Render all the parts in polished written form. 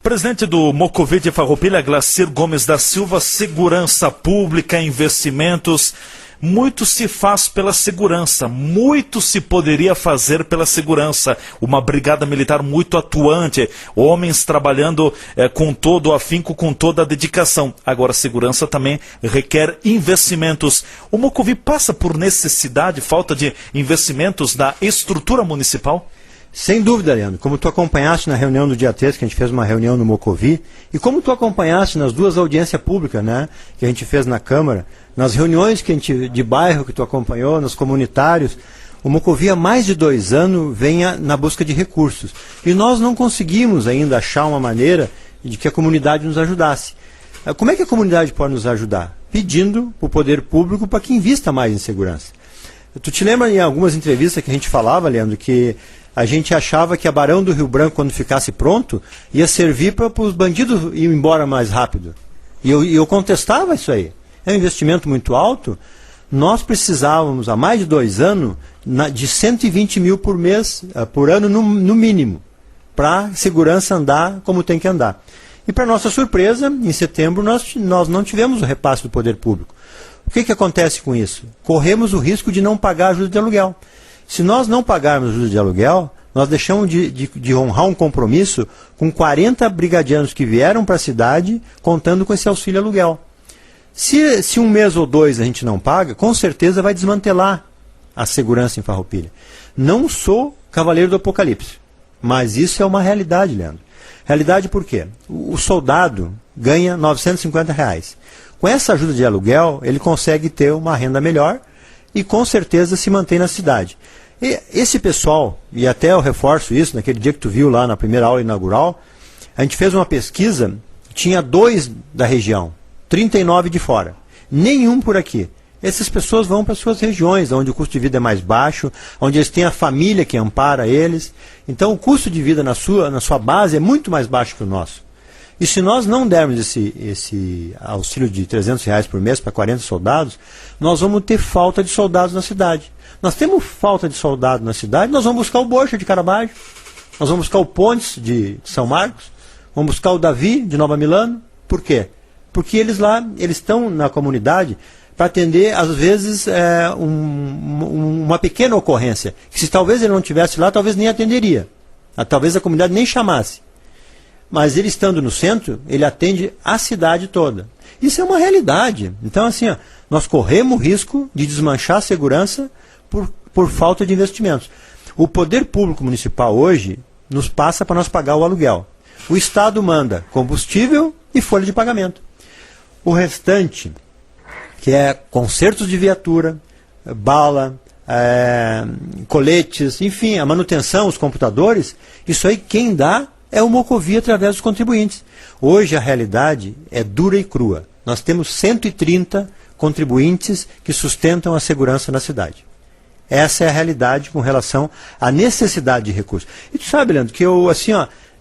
Presidente do Mocovi de Farroupilha, Glacir Gomes da Silva, segurança pública, investimentos. Muito se faz pela segurança, muito se poderia fazer pela segurança. Uma brigada militar muito atuante, homens trabalhando com todo o afinco, com toda a dedicação. Agora, segurança também requer investimentos. O Mocovi passa por necessidade, falta de investimentos da estrutura municipal? Sem dúvida, Leandro. Como tu acompanhaste na reunião do dia 3, que a gente fez uma reunião no Mocovi, e como tu acompanhaste nas duas audiências públicas, né, que a gente fez na Câmara, nas reuniões que a gente, de bairro que tu acompanhou, nos comunitários, o Mocovi há mais de 2 anos vem na busca de recursos. E nós não conseguimos ainda achar uma maneira de que a comunidade nos ajudasse. Como é que a comunidade pode nos ajudar? Pedindo para o poder público para que invista mais em segurança. Tu te lembra em algumas entrevistas que a gente falava, Leandro, que a gente achava que a Barão do Rio Branco, quando ficasse pronto, ia servir para os bandidos ir embora mais rápido. E eu contestava isso aí. É um investimento muito alto. Nós precisávamos, há mais de 2 anos, de 120 mil por mês, por ano no mínimo, para a segurança andar como tem que andar. E para nossa surpresa, em setembro, nós não tivemos o repasse do poder público. O que acontece com isso? Corremos o risco de não pagar a ajuda de aluguel. Se nós não pagarmos ajuda de aluguel, nós deixamos de honrar um compromisso com 40 brigadianos que vieram para a cidade contando com esse auxílio aluguel. Se 1 mês ou 2 a gente não paga, com certeza vai desmantelar a segurança em Farroupilha. Não sou cavaleiro do apocalipse, mas isso é uma realidade, Leandro. Realidade por quê? O soldado ganha R$ 950. Com essa ajuda de aluguel, ele consegue ter uma renda melhor e com certeza se mantém na cidade. E esse pessoal, e até eu reforço isso, naquele dia que tu viu lá na primeira aula inaugural, a gente fez uma pesquisa, tinha 2 da região, 39 de fora, nenhum por aqui. Essas pessoas vão para suas regiões, onde o custo de vida é mais baixo, onde eles têm a família que ampara eles. Então o custo de vida na sua base é muito mais baixo que o nosso. E se nós não dermos esse auxílio de R$ 300 por mês para 40 soldados, nós vamos ter falta de soldados na cidade. Nós temos falta de soldado na cidade, nós vamos buscar o Borja de Carabalho, nós vamos buscar o Pontes de São Marcos, vamos buscar o Davi de Nova Milano. Por quê? Porque eles estão na comunidade para atender, às vezes, uma pequena ocorrência, que se talvez ele não estivesse lá, talvez nem atenderia. Talvez a comunidade nem chamasse. Mas ele estando no centro, ele atende a cidade toda. Isso é uma realidade. Então, assim, nós corremos o risco de desmanchar a segurança por falta de investimentos. O poder público municipal hoje nos passa para nós pagar o aluguel. O Estado manda combustível e folha de pagamento. O restante, que é consertos de viatura, bala, coletes, enfim, a manutenção, os computadores, isso aí quem dá é o Mocovi através dos contribuintes. Hoje a realidade é dura e crua. Nós temos 130 contribuintes que sustentam a segurança na cidade. Essa é a realidade com relação à necessidade de recursos. E tu sabe, Leandro, que eu, assim,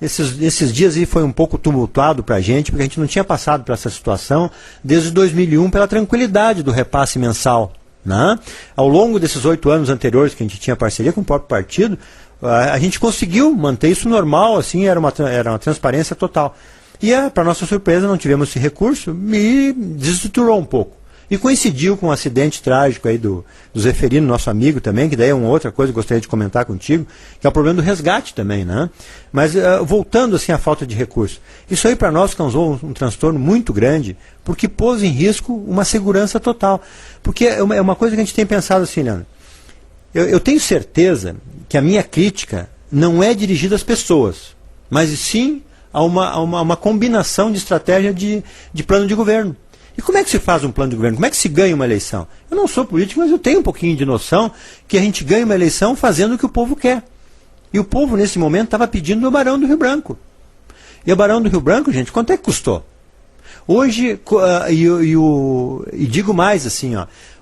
esses dias aí foi um pouco tumultuado para a gente, porque a gente não tinha passado por essa situação desde 2001 pela tranquilidade do repasse mensal, né? Ao longo desses 8 anos anteriores que a gente tinha parceria com o próprio partido, a gente conseguiu manter isso normal, assim, era uma transparência total. E, para nossa surpresa, não tivemos esse recurso e desestruturou um pouco. E coincidiu com um acidente trágico aí do Zeferino, nosso amigo também, que daí é uma outra coisa que eu gostaria de comentar contigo, que é o problema do resgate também, né? Mas, voltando assim à falta de recurso, isso aí para nós causou um transtorno muito grande, porque pôs em risco uma segurança total. Porque é uma coisa que a gente tem pensado assim, Leandro. Eu tenho certeza que a minha crítica não é dirigida às pessoas, mas sim a uma combinação de estratégia de plano de governo. E como é que se faz um plano de governo? Como é que se ganha uma eleição? Eu não sou político, mas eu tenho um pouquinho de noção que a gente ganha uma eleição fazendo o que o povo quer. E o povo, nesse momento, estava pedindo o Barão do Rio Branco. E o Barão do Rio Branco, gente, quanto é que custou? Hoje, e digo mais assim,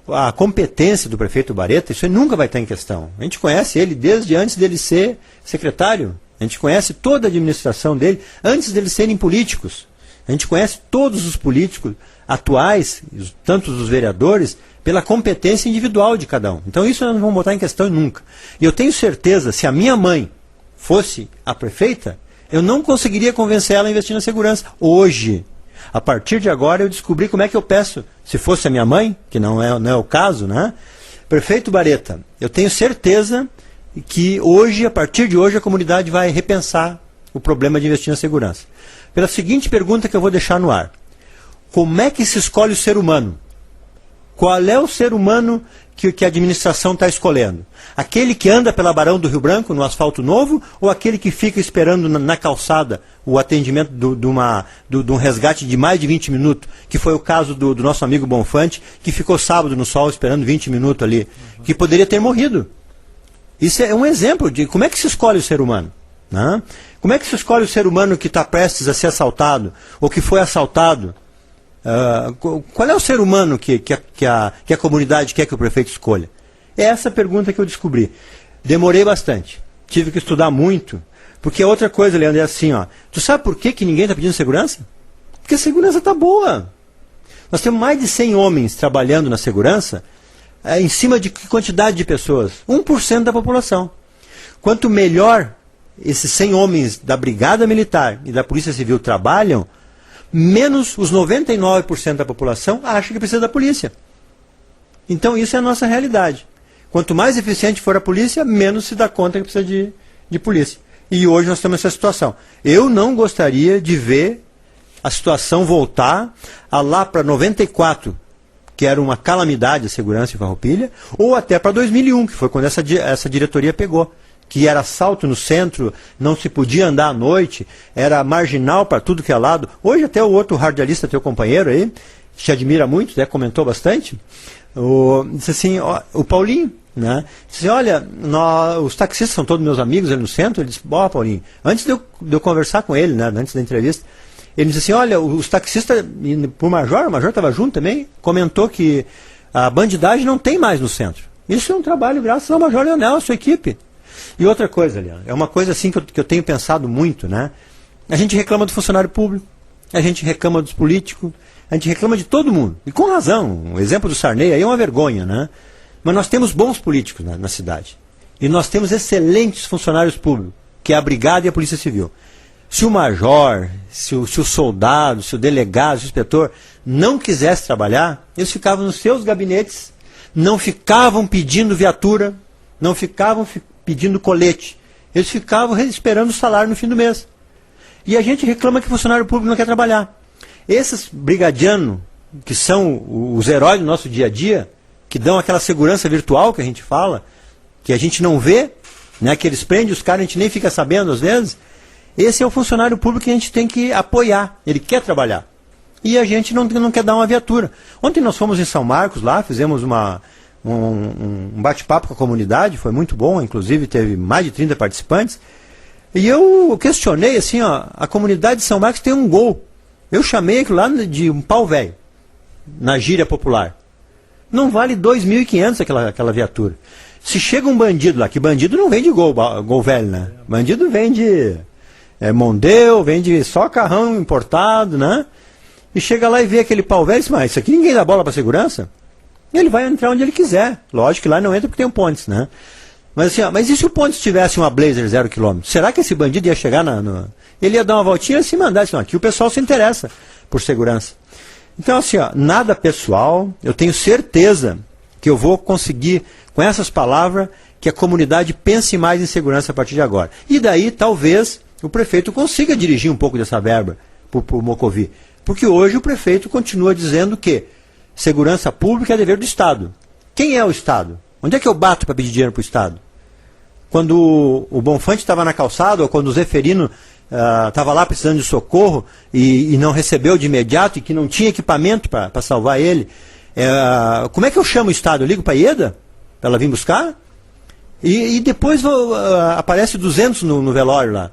a competência do prefeito Bareta, isso nunca vai estar em questão. A gente conhece ele desde antes dele ser secretário. A gente conhece toda a administração dele antes deles serem políticos. A gente conhece todos os políticos atuais, tanto os vereadores, pela competência individual de cada um. Então isso nós não vamos botar em questão nunca. E eu tenho certeza, se a minha mãe fosse a prefeita, Eu não conseguiria convencer ela a investir na segurança. Hoje, a partir de agora, eu descobri como é que eu peço. Se fosse a minha mãe, que não é o caso, né? Prefeito Bareta, eu tenho certeza que hoje, a partir de hoje, a comunidade vai repensar o problema de investir na segurança. Pela seguinte pergunta que eu vou deixar no ar. Como é que se escolhe o ser humano? Qual é o ser humano que a administração está escolhendo? Aquele que anda pela Barão do Rio Branco, no asfalto novo, ou aquele que fica esperando na calçada o atendimento de um resgate de mais de 20 minutos, que foi o caso do nosso amigo Bonfante, que ficou sábado no sol esperando 20 minutos ali, que poderia ter morrido. Isso é um exemplo de como é que se escolhe o ser humano. Né? Como é que se escolhe o ser humano que está prestes a ser assaltado, ou que foi assaltado? Qual é o ser humano que a comunidade quer que o prefeito escolha? É essa pergunta que eu descobri. Demorei bastante. Tive que estudar muito. Porque a outra coisa, Leandro, é assim, ó. Tu sabe por que ninguém está pedindo segurança? Porque a segurança está boa. Nós temos mais de 100 homens trabalhando na segurança, em cima de que quantidade de pessoas? 1% da população. Quanto melhor esses 100 homens da Brigada Militar e da Polícia Civil trabalham, menos os 99% da população acha que precisa da polícia. Então isso é a nossa realidade. Quanto mais eficiente for a polícia, menos se dá conta que precisa de polícia. E hoje nós temos essa situação. Eu não gostaria de ver a situação voltar a lá para 94, que era uma calamidade a segurança em Farroupilha, ou até para 2001, que foi quando essa diretoria pegou. Que era assalto no centro, não se podia andar à noite, era marginal para tudo que é lado. Hoje até o outro radialista, teu companheiro aí, que te admira muito, né, comentou bastante, disse assim, o Paulinho, né, disse, olha, os taxistas são todos meus amigos ali no centro. Ele disse, Paulinho, antes de eu conversar com ele, né, antes da entrevista, ele disse assim, olha, os taxistas, o Major estava junto também, comentou que a bandidagem não tem mais no centro. Isso é um trabalho graças ao Major Leonel, a sua equipe. E outra coisa, Leandro, é uma coisa assim que eu tenho pensado muito, né? A gente reclama do funcionário público, a gente reclama dos políticos, a gente reclama de todo mundo. E com razão, o exemplo do Sarney aí é uma vergonha, né? Mas nós temos bons políticos na cidade. E nós temos excelentes funcionários públicos, que é a Brigada e a Polícia Civil. Se o major, se o soldado, se o delegado, se o inspetor não quisesse trabalhar, eles ficavam nos seus gabinetes, não ficavam pedindo viatura, não ficavam pedindo colete. Eles ficavam esperando o salário no fim do mês. E a gente reclama que o funcionário público não quer trabalhar. Esses brigadianos, que são os heróis do nosso dia a dia, que dão aquela segurança virtual que a gente fala, que a gente não vê, né, que eles prendem os caras, a gente nem fica sabendo às vezes, esse é o funcionário público que a gente tem que apoiar. Ele quer trabalhar. E a gente não quer dar uma viatura. Ontem nós fomos em São Marcos, lá, fizemos um bate-papo com a comunidade, foi muito bom, inclusive teve mais de 30 participantes, e eu questionei assim, ó, a comunidade de São Marcos tem um gol. Eu chamei aquilo lá de um pau velho, na gíria popular. Não vale 2.500 aquela viatura. Se chega um bandido lá, que bandido não vem de gol velho, né? Bandido vem de Mondeo, vem de só carrão importado, né? E chega lá e vê aquele pau velho e diz, mas isso aqui ninguém dá bola para segurança? Ele vai entrar onde ele quiser. Lógico que lá não entra porque tem um Pontes, né? Mas assim, ó, mas e se o Pontes tivesse uma Blazer 0 km? Será que esse bandido ia chegar Ele ia dar uma voltinha e se mandar. Assim, ó, aqui o pessoal se interessa por segurança. Então assim, ó, nada pessoal. Eu tenho certeza que eu vou conseguir, com essas palavras, que a comunidade pense mais em segurança a partir de agora. E daí, talvez, o prefeito consiga dirigir um pouco dessa verba para o Mocovi. Porque hoje o prefeito continua dizendo que segurança pública é dever do Estado. Quem é o Estado? Onde é que eu bato para pedir dinheiro para o Estado? Quando o Bonfante estava na calçada, ou quando o Zeferino estava lá precisando de socorro e não recebeu de imediato e que não tinha equipamento para salvar ele, como é que eu chamo o Estado? Eu ligo para a IEDA? Para ela vir buscar? E depois aparece 200 no velório lá.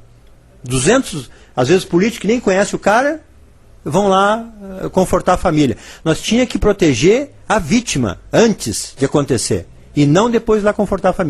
200, às vezes políticos que nem conhecem o cara, vão lá confortar a família. Nós tínhamos que proteger a vítima antes de acontecer. E não depois lá confortar a família.